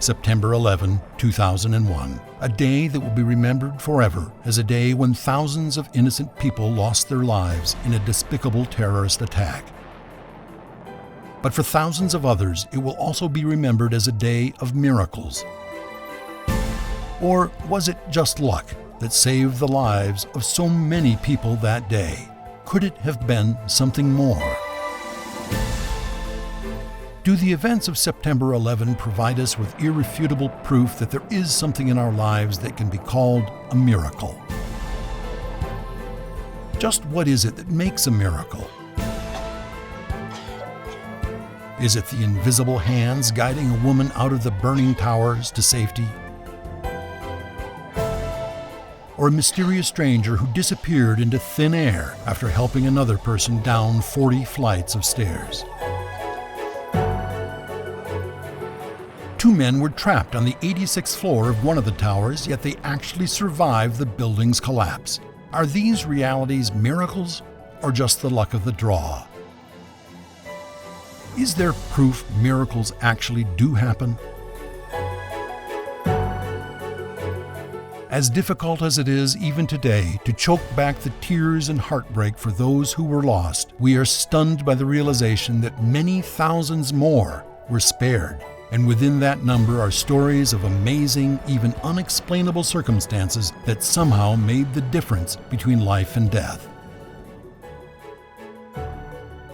September 11, 2001, a day that will be remembered forever as a day when thousands of innocent people lost their lives in a despicable terrorist attack. But for thousands of others, it will also be remembered as a day of miracles. Or was it just luck that saved the lives of so many people that day? Could it have been something more? Do the events of September 11 provide us with irrefutable proof that there is something in our lives that can be called a miracle? Just what is it that makes a miracle? Is it the invisible hands guiding a woman out of the burning towers to safety? Or a mysterious stranger who disappeared into thin air after helping another person down 40 flights of stairs? Two men were trapped on the 86th floor of one of the towers, yet they actually survived the building's collapse. Are these realities miracles or just the luck of the draw? Is there proof miracles actually do happen? As difficult as it is even today to choke back the tears and heartbreak for those who were lost, we are stunned by the realization that many thousands more were spared. And within that number are stories of amazing, even unexplainable circumstances that somehow made the difference between life and death.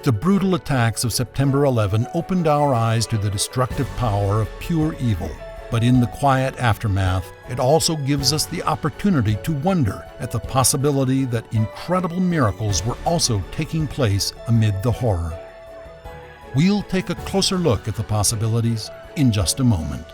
The brutal attacks of September 11 opened our eyes to the destructive power of pure evil. But in the quiet aftermath, it also gives us the opportunity to wonder at the possibility that incredible miracles were also taking place amid the horror. We'll take a closer look at the possibilities in just a moment.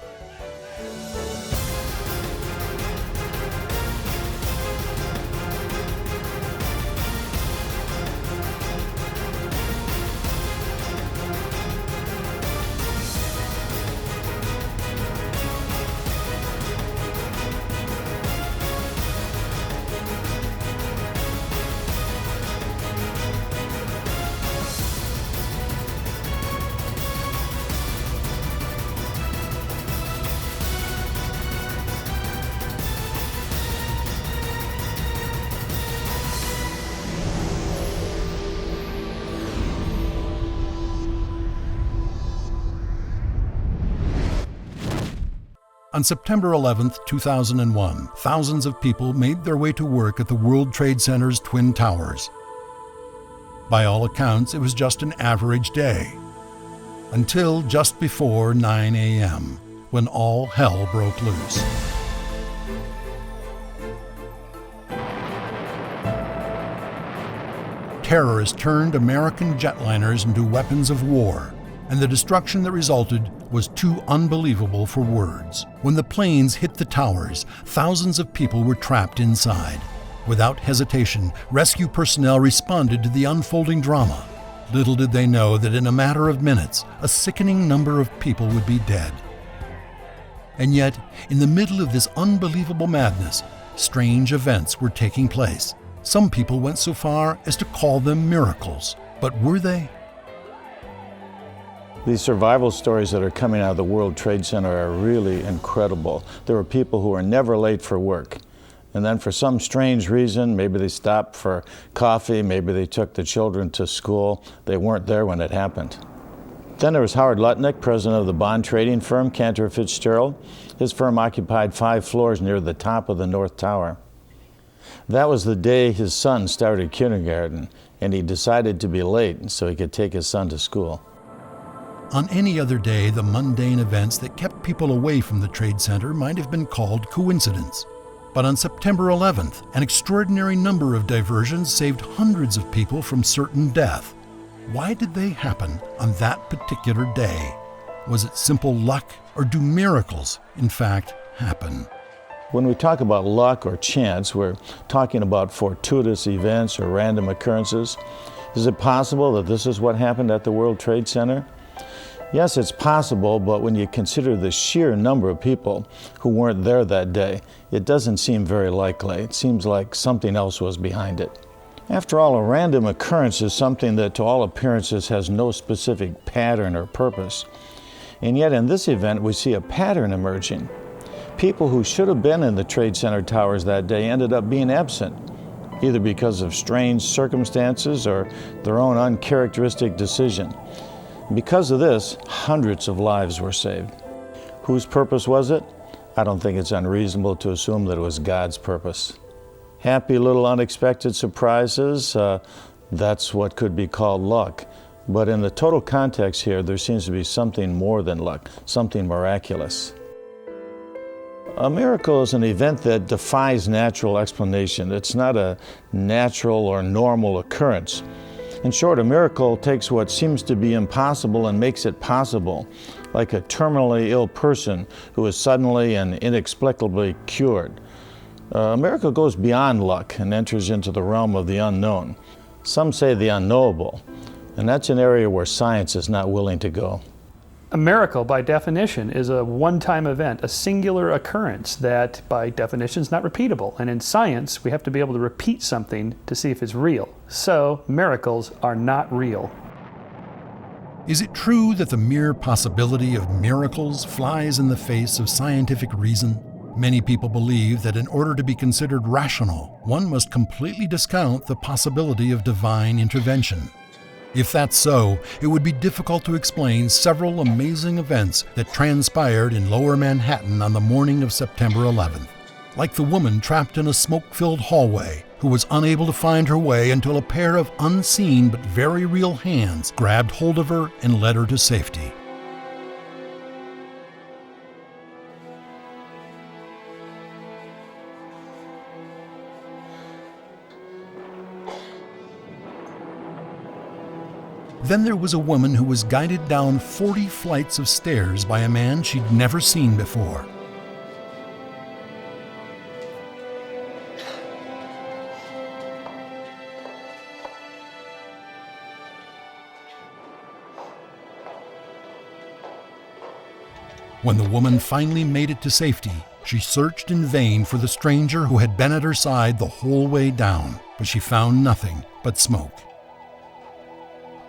On September 11, 2001, thousands of people made their way to work at the World Trade Center's Twin Towers. By all accounts, it was just an average day, until just before 9 a.m., when all hell broke loose. Terrorists turned American jetliners into weapons of war, and the destruction that resulted was too unbelievable for words. When the planes hit the towers, thousands of people were trapped inside. Without hesitation, rescue personnel responded to the unfolding drama. Little did they know that in a matter of minutes, a sickening number of people would be dead. And yet, in the middle of this unbelievable madness, strange events were taking place. Some people went so far as to call them miracles. But were they? These survival stories that are coming out of the World Trade Center are really incredible. There were people who were never late for work. And then for some strange reason, maybe they stopped for coffee, maybe they took the children to school, they weren't there when it happened. Then there was Howard Lutnick, president of the bond trading firm, Cantor Fitzgerald. His firm occupied 5 floors near the top of the North Tower. That was the day his son started kindergarten, and he decided to be late so he could take his son to school. On any other day, the mundane events that kept people away from the Trade Center might have been called coincidence. But on September 11th, an extraordinary number of diversions saved hundreds of people from certain death. Why did they happen on that particular day? Was it simple luck, or do miracles, in fact, happen? When we talk about luck or chance, we're talking about fortuitous events or random occurrences. Is it possible that this is what happened at the World Trade Center? Yes, it's possible, but when you consider the sheer number of people who weren't there that day, it doesn't seem very likely. It seems like something else was behind it. After all, a random occurrence is something that to all appearances has no specific pattern or purpose. And yet in this event, we see a pattern emerging. People who should have been in the Trade Center towers that day ended up being absent, either because of strange circumstances or their own uncharacteristic decision. Because of this, hundreds of lives were saved. Whose purpose was it? I don't think it's unreasonable to assume that it was God's purpose. Happy little unexpected surprises, that's what could be called luck. But in the total context here, there seems to be something more than luck, something miraculous. A miracle is an event that defies natural explanation. It's not a natural or normal occurrence. In short, a miracle takes what seems to be impossible and makes it possible, like a terminally ill person who is suddenly and inexplicably cured. A miracle goes beyond luck and enters into the realm of the unknown. Some say the unknowable, and that's an area where science is not willing to go. A miracle, by definition, is a one-time event, a singular occurrence that, by definition, is not repeatable. And in science, we have to be able to repeat something to see if it's real. So, miracles are not real. Is it true that the mere possibility of miracles flies in the face of scientific reason? Many people believe that in order to be considered rational, one must completely discount the possibility of divine intervention. If that's so, it would be difficult to explain several amazing events that transpired in Lower Manhattan on the morning of September 11th. Like the woman trapped in a smoke-filled hallway who was unable to find her way until a pair of unseen but very real hands grabbed hold of her and led her to safety. Then there was a woman who was guided down 40 flights of stairs by a man she'd never seen before. When the woman finally made it to safety, she searched in vain for the stranger who had been at her side the whole way down, but she found nothing but smoke.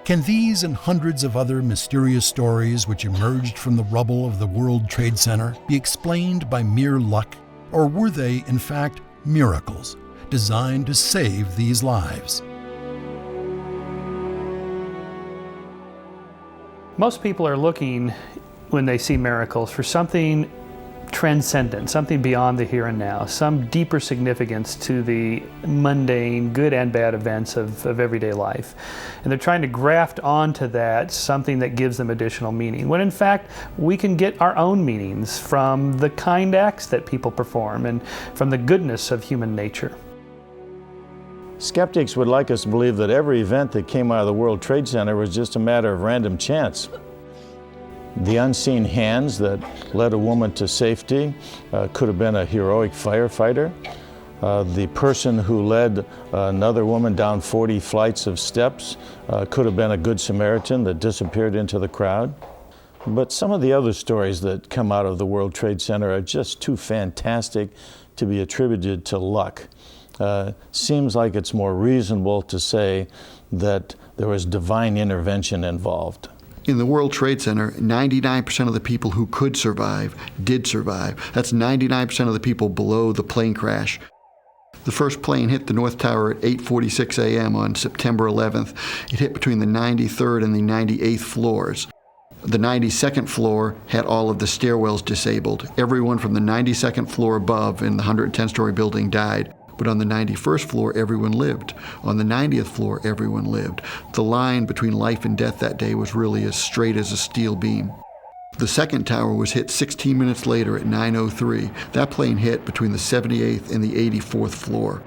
Can these and hundreds of other mysterious stories which emerged from the rubble of the World Trade Center be explained by mere luck? Or were they, in fact, miracles designed to save these lives? Most people are looking, when they see miracles, for something transcendent, something beyond the here and now, some deeper significance to the mundane, good and bad events of everyday life. And they're trying to graft onto that something that gives them additional meaning, when in fact we can get our own meanings from the kind acts that people perform and from the goodness of human nature. Skeptics would like us to believe that every event that came out of the World Trade Center was just a matter of random chance. The unseen hands that led a woman to safety could have been a heroic firefighter. The person who led another woman down 40 flights of steps could have been a good Samaritan that disappeared into the crowd. But some of the other stories that come out of the World Trade Center are just too fantastic to be attributed to luck. Seems like it's more reasonable to say that there was divine intervention involved. In the World Trade Center, 99% of the people who could survive did survive. That's 99% of the people below the plane crash. The first plane hit the North Tower at 8:46 a.m. on September 11th. It hit between the 93rd and the 98th floors. The 92nd floor had all of the stairwells disabled. Everyone from the 92nd floor above in the 110-story building died. But on the 91st floor, everyone lived. On the 90th floor, everyone lived. The line between life and death that day was really as straight as a steel beam. The second tower was hit 16 minutes later at 9:03. That plane hit between the 78th and the 84th floor.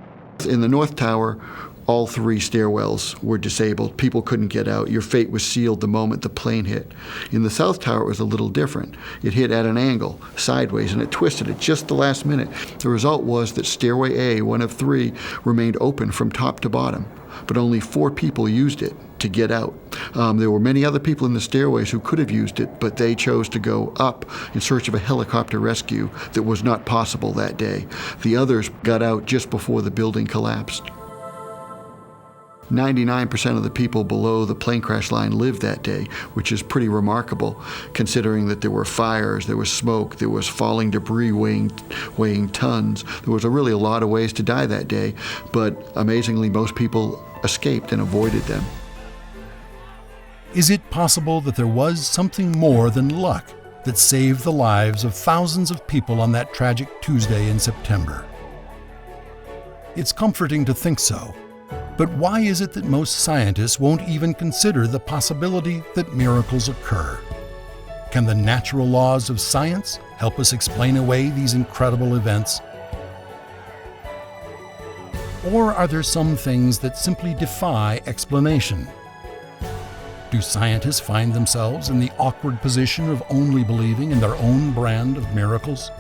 In the North Tower, all three stairwells were disabled. People couldn't get out. Your fate was sealed the moment the plane hit. In the South Tower, it was a little different. It hit at an angle, sideways, and it twisted at just the last minute. The result was that Stairway A, one of three, remained open from top to bottom, but only 4 people used it to get out. There were many other people in the stairways who could have used it, but they chose to go up in search of a helicopter rescue that was not possible that day. The others got out just before the building collapsed. 99% of the people below the plane crash line lived that day, which is pretty remarkable considering that there were fires, there was smoke, there was falling debris weighing tons. There was really a lot of ways to die that day, but amazingly most people escaped and avoided them. Is it possible that there was something more than luck that saved the lives of thousands of people on that tragic Tuesday in September? It's comforting to think so. But why is it that most scientists won't even consider the possibility that miracles occur? Can the natural laws of science help us explain away these incredible events? Or are there some things that simply defy explanation? Do scientists find themselves in the awkward position of only believing in their own brand of miracles?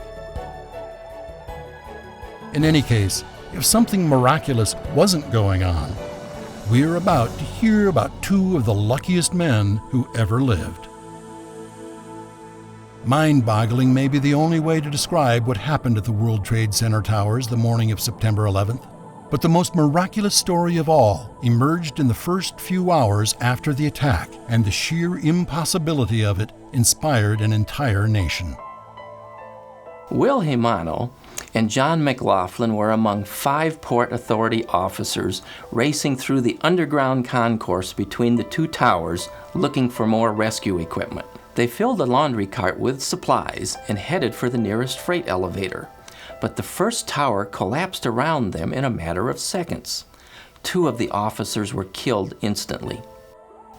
In any case, if something miraculous wasn't going on, we're about to hear about two of the luckiest men who ever lived. Mind-boggling may be the only way to describe what happened at the World Trade Center towers the morning of September 11th, but the most miraculous story of all emerged in the first few hours after the attack, and the sheer impossibility of it inspired an entire nation. Will Himano and John McLaughlin were among 5 Port Authority officers racing through the underground concourse between the two towers looking for more rescue equipment. They filled a laundry cart with supplies and headed for the nearest freight elevator. But the first tower collapsed around them in a matter of seconds. 2 of the officers were killed instantly.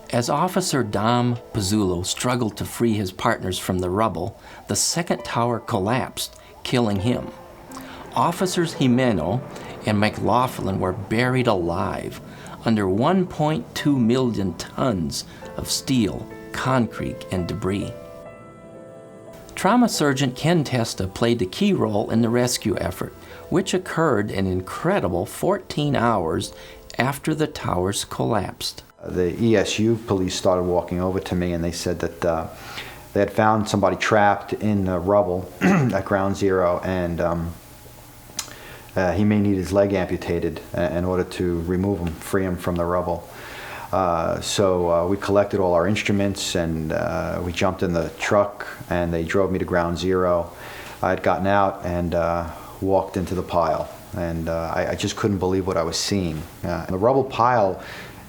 As Officer Dom Pizzulo struggled to free his partners from the rubble, the second tower collapsed, killing him. Officers Jimeno and McLaughlin were buried alive under 1.2 million tons of steel, concrete, and debris. Trauma surgeon Ken Testa played a key role in the rescue effort, which occurred an incredible 14 hours after the towers collapsed. The ESU police started walking over to me and they said that they had found somebody trapped in the rubble at Ground Zero, and he may need his leg amputated in order to remove him, free him from the rubble. So we collected all our instruments and we jumped in the truck and they drove me to Ground Zero. I had gotten out and walked into the pile, and I just couldn't believe what I was seeing. The rubble pile,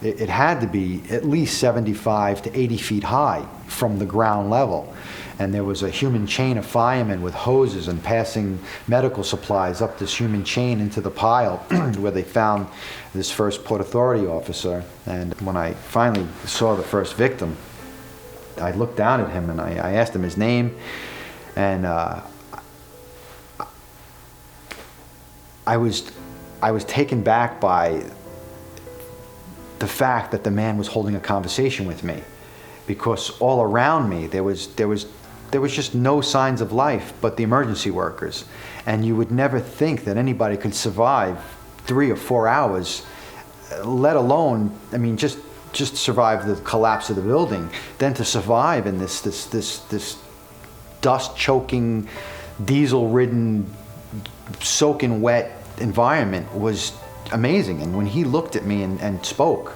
it had to be at least 75 to 80 feet high from the ground level. And there was a human chain of firemen with hoses and passing medical supplies up this human chain into the pile where they found this first Port Authority officer. And when I finally saw the first victim, I looked down at him and I asked him his name, and I was taken back by the fact that the man was holding a conversation with me, because all around me there was just no signs of life but the emergency workers, and you would never think that anybody could survive 3 or 4 hours, let alone, I mean, just survive the collapse of the building. Then to survive in this dust-choking, diesel-ridden, soaking wet environment was amazing. And when he looked at me and spoke,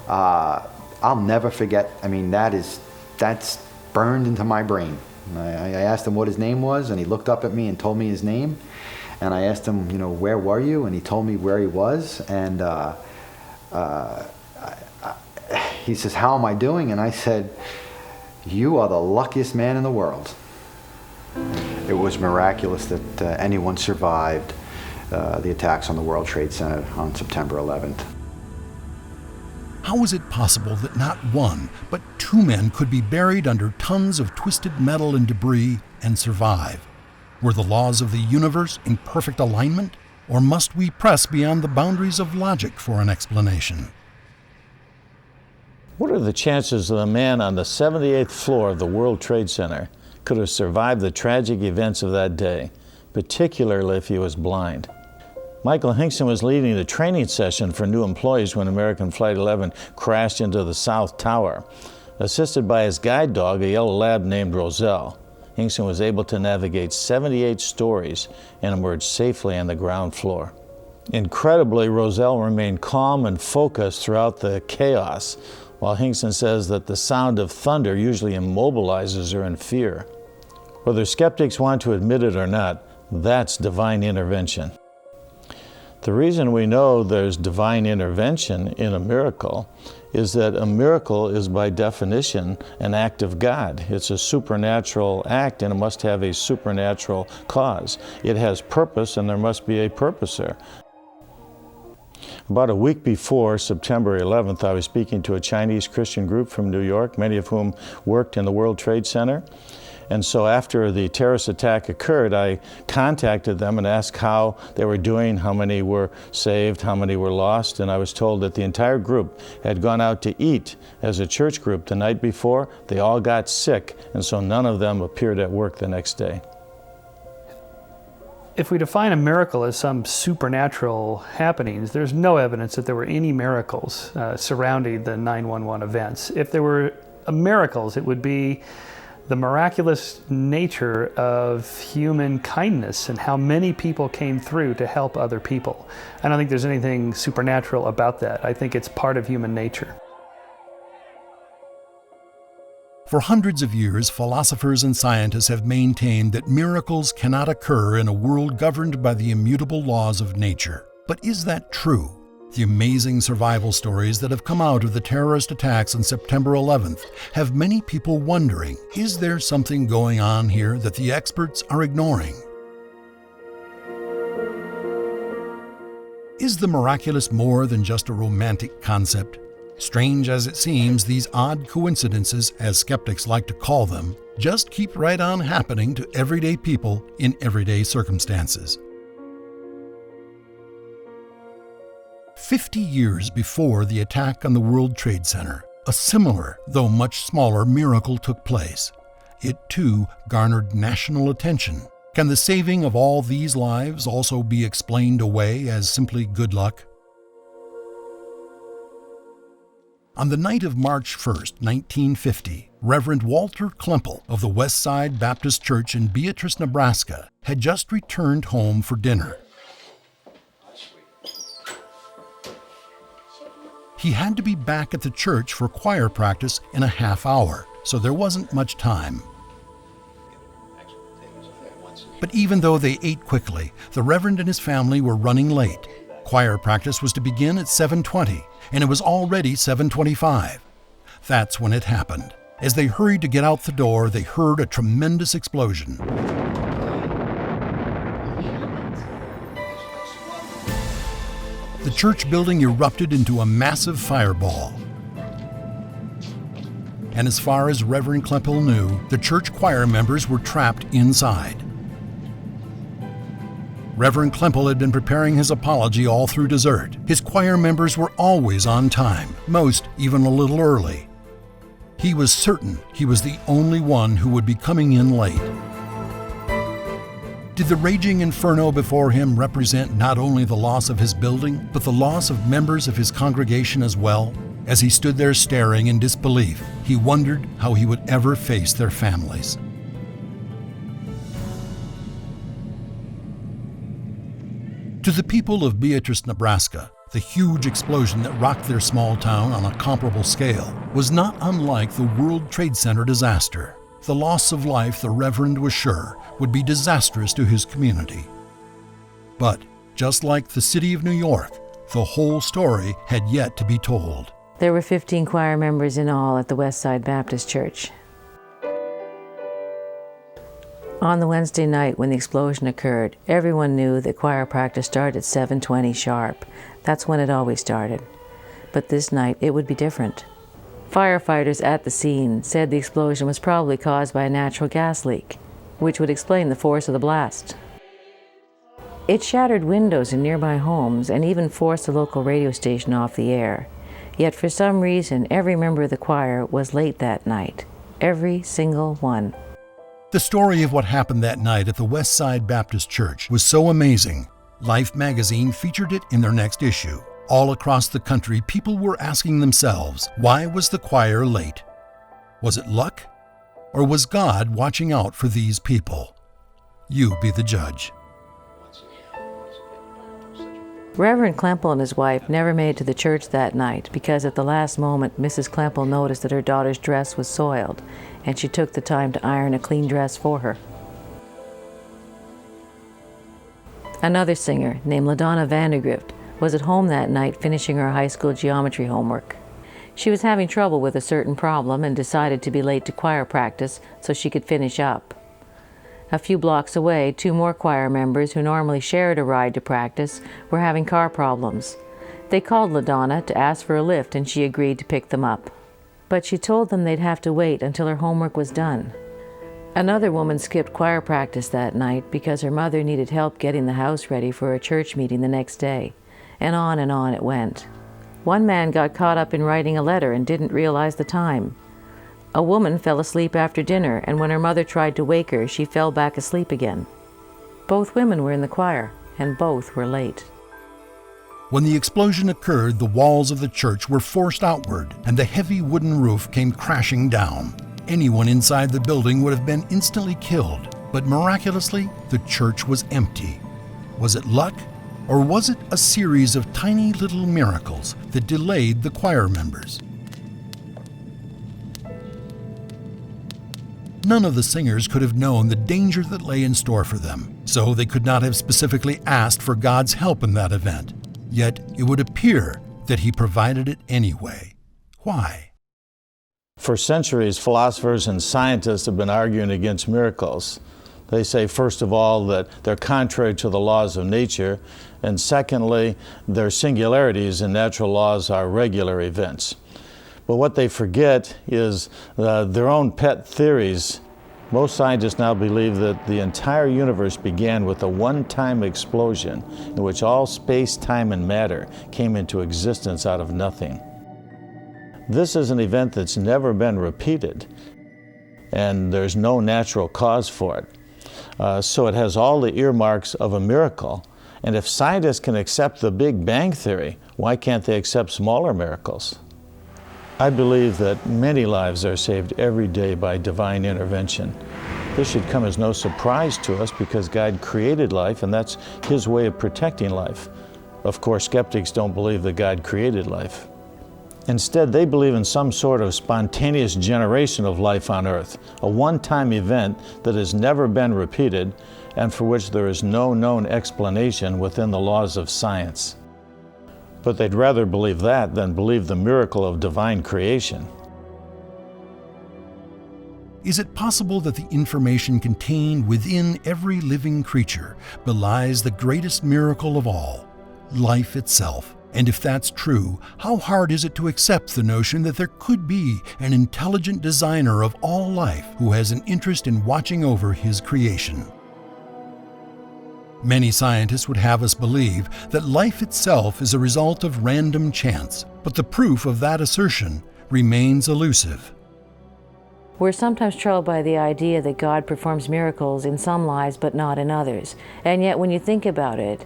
I'll never forget. I mean, that's burned into my brain. I asked him what his name was, and he looked up at me and told me his name. And I asked him, you know, where were you? And he told me where he was. And he says, how am I doing? And I said, you are the luckiest man in the world. It was miraculous that anyone survived the attacks on the World Trade Center on September 11th. How is it possible that not one, but 2 men could be buried under tons of twisted metal and debris and survive? Were the laws of the universe in perfect alignment? Or must we press beyond the boundaries of logic for an explanation? What are the chances that a man on the 78th floor of the World Trade Center could have survived the tragic events of that day, particularly if he was blind? Michael Hinkson was leading the training session for new employees when American Flight 11 crashed into the South Tower. Assisted by his guide dog, a yellow lab named Roselle, Hinkson was able to navigate 78 stories and emerge safely on the ground floor. Incredibly, Roselle remained calm and focused throughout the chaos, while Hinkson says that the sound of thunder usually immobilizes her in fear. Whether skeptics want to admit it or not, that's divine intervention. The reason we know there's divine intervention in a miracle is that a miracle is by definition an act of God. It's a supernatural act and it must have a supernatural cause. It has purpose and there must be a purposer. About a week before September 11th, I was speaking to a Chinese Christian group from New York, many of whom worked in the World Trade Center. And so after the terrorist attack occurred, I contacted them and asked how they were doing, how many were saved, how many were lost, and I was told that the entire group had gone out to eat as a church group the night before. They all got sick, and so none of them appeared at work the next day. If we define a miracle as some supernatural happenings, there's no evidence that there were any miracles surrounding the 9/11 events. If there were miracles, it would be the miraculous nature of human kindness and how many people came through to help other people. I don't think there's anything supernatural about that. I think it's part of human nature. For hundreds of years, philosophers and scientists have maintained that miracles cannot occur in a world governed by the immutable laws of nature. But is that true? The amazing survival stories that have come out of the terrorist attacks on September 11th have many people wondering, is there something going on here that the experts are ignoring? Is the miraculous more than just a romantic concept? Strange as it seems, these odd coincidences, as skeptics like to call them, just keep right on happening to everyday people in everyday circumstances. 50 years before the attack on the World Trade Center, a similar, though much smaller, miracle took place. It too garnered national attention. Can the saving of all these lives also be explained away as simply good luck? On the night of March 1st, 1950, Reverend Walter Klemple of the West Side Baptist Church in Beatrice, Nebraska, had just returned home for dinner. He had to be back at the church for choir practice in a half hour, so there wasn't much time. But even though they ate quickly, the Reverend and his family were running late. Choir practice was to begin at 7:20, and it was already 7:25. That's when it happened. As they hurried to get out the door, they heard a tremendous explosion. The church building erupted into a massive fireball. And as far as Reverend Klemple knew, the church choir members were trapped inside. Reverend Klemple had been preparing his apology all through dessert. His choir members were always on time, most even a little early. He was certain he was the only one who would be coming in late. Did the raging inferno before him represent not only the loss of his building, but the loss of members of his congregation as well? As he stood there staring in disbelief, he wondered how he would ever face their families. To the people of Beatrice, Nebraska, the huge explosion that rocked their small town on a comparable scale was not unlike the World Trade Center disaster. The loss of life, the Reverend was sure, would be disastrous to his community. But, just like the city of New York, the whole story had yet to be told. There were 15 choir members in all at the West Side Baptist Church. On the Wednesday night when the explosion occurred, everyone knew that choir practice started at 7:20 sharp. That's when it always started. But this night, it would be different. Firefighters at the scene said the explosion was probably caused by a natural gas leak, which would explain the force of the blast. It shattered windows in nearby homes and even forced the local radio station off the air. Yet for some reason, every member of the choir was late that night. Every single one. The story of what happened that night at the West Side Baptist Church was so amazing, Life magazine featured it in their next issue. All across the country, people were asking themselves, why was the choir late? Was it luck? Or was God watching out for these people? You be the judge. Reverend Klemple and his wife never made it to the church that night because at the last moment Mrs. Klemple noticed that her daughter's dress was soiled, and she took the time to iron a clean dress for her. Another singer, named LaDonna Vandergrift, was at home that night finishing her high school geometry homework. She was having trouble with a certain problem and decided to be late to choir practice so she could finish up. A few blocks away, 2 more choir members who normally shared a ride to practice were having car problems. They called LaDonna to ask for a lift and she agreed to pick them up. But she told them they'd have to wait until her homework was done. Another woman skipped choir practice that night because her mother needed help getting the house ready for a church meeting the next day. And on it went. One man got caught up in writing a letter and didn't realize the time. A woman fell asleep after dinner, and when her mother tried to wake her, she fell back asleep again. Both women were in the choir, and both were late. When the explosion occurred, the walls of the church were forced outward, and the heavy wooden roof came crashing down. Anyone inside the building would have been instantly killed, but miraculously, the church was empty. Was it luck? Or was it a series of tiny little miracles that delayed the choir members? None of the singers could have known the danger that lay in store for them, so they could not have specifically asked for God's help in that event. Yet it would appear that He provided it anyway. Why? For centuries, philosophers and scientists have been arguing against miracles. They say, first of all, that they're contrary to the laws of nature, and secondly, their singularities and natural laws are regular events. But what they forget is their own pet theories. Most scientists now believe that the entire universe began with a one-time explosion in which all space, time, and matter came into existence out of nothing. This is an event that's never been repeated, and there's no natural cause for it. So it has all the earmarks of a miracle. And if scientists can accept the Big Bang Theory, why can't they accept smaller miracles? I believe that many lives are saved every day by divine intervention. This should come as no surprise to us because God created life, and that's His way of protecting life. Of course, skeptics don't believe that God created life. Instead, they believe in some sort of spontaneous generation of life on Earth, a one-time event that has never been repeated and for which there is no known explanation within the laws of science. But they'd rather believe that than believe the miracle of divine creation. Is it possible that the information contained within every living creature belies the greatest miracle of all, life itself? And if that's true, how hard is it to accept the notion that there could be an intelligent designer of all life who has an interest in watching over His creation? Many scientists would have us believe that life itself is a result of random chance, but the proof of that assertion remains elusive. We're sometimes troubled by the idea that God performs miracles in some lives but not in others. And yet when you think about it,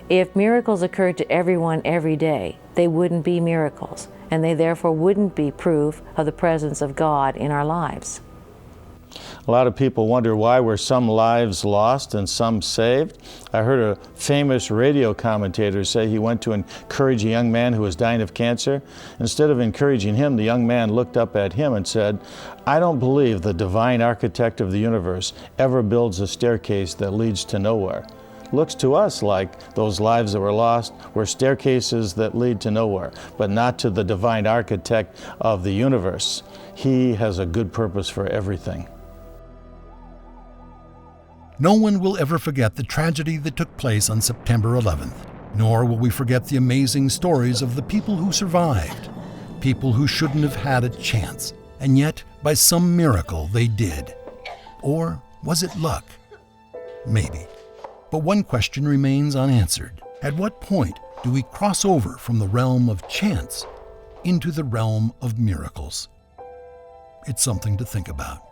if miracles occurred to everyone every day, they wouldn't be miracles, and they therefore wouldn't be proof of the presence of God in our lives. A lot of people wonder why were some lives lost and some saved. I heard a famous radio commentator say he went to encourage a young man who was dying of cancer. Instead of encouraging him, the young man looked up at him and said, "I don't believe the divine architect of the universe ever builds a staircase that leads to nowhere." Looks to us like those lives that were lost were staircases that lead to nowhere, but not to the divine architect of the universe. He has a good purpose for everything. No one will ever forget the tragedy that took place on September 11th, nor will we forget the amazing stories of the people who survived, people who shouldn't have had a chance, and yet, by some miracle, they did. Or was it luck? Maybe. But one question remains unanswered. At what point do we cross over from the realm of chance into the realm of miracles? It's something to think about.